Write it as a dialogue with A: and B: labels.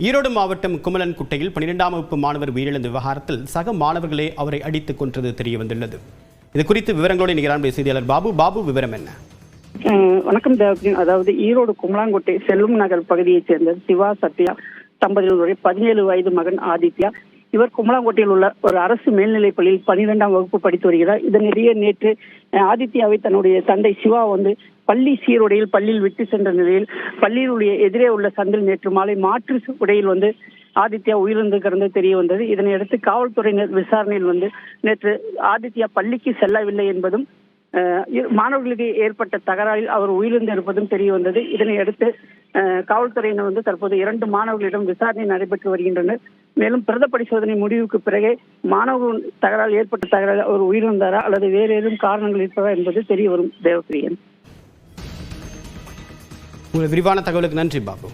A: ஈரோடு மாவட்டம் குமலன்குட்டையில் 12ஆம் வகுப்பு மாணவர் உயிரிழந்த விவகாரத்தில் சக மாணவர்களே அவரை அடித்துக் கொன்றது தெரிய வந்துள்ளது. இது குறித்து விவரங்களோடு நிகரான செய்தியாளர் பாபு விவரம் என்ன?
B: வணக்கம் தேவகின். அதாவது ஈரோடு குமலாங்குட்டை செல்வம் நகர் பகுதியைச் சேர்ந்த சிவா சத்யா தம்பதியினருடைய 17 வயது மகன் ஆதித்யா. இவர் குமலாங்குட்டையில் உள்ள ஒரு அரசு மேல்நிலைப் பள்ளியில் 12ஆம் வகுப்பு படித்து வருகிறார். இதனிடையே நேற்று ஆதித்யாவை தன்னுடைய தந்தை சிவா பள்ளி சீருடையில் பள்ளியில் விட்டு சென்ற நிலையில் பள்ளியினுடைய எதிரே உள்ள சந்தில் நேற்று மாலை மாற்று உடையில் ஆதித்யா உயிரிழந்திருக்கிறது தெரிய வந்தது. இதனையடுத்து காவல்துறையினர் விசாரணையில் நேற்று ஆதித்யா பள்ளிக்கு செல்லவில்லை என்பதும் மாணவர்களுக்கு ஏற்பட்ட தகராறில் அவர் உயிரிழந்து இருப்பதும் தெரிய வந்தது. இதனையடுத்து காவல்துறையினர் தற்போது 2 மாணவர்களிடம் விசாரணை நடைபெற்று வருகின்றனர். மேலும் பிரத பரிசோதனை முடிவுக்கு பிறகே மாணவர்கள் ஏற்பட்ட தகராறில் அவர் உயிரிழந்தாரா அல்லது வேறு ஏதும் காரணங்கள் இருப்பதா என்பது தெரிய வரும். தேவப்பிரியன்,
A: விரிவான தகவலுக்கு நன்றி பாபு.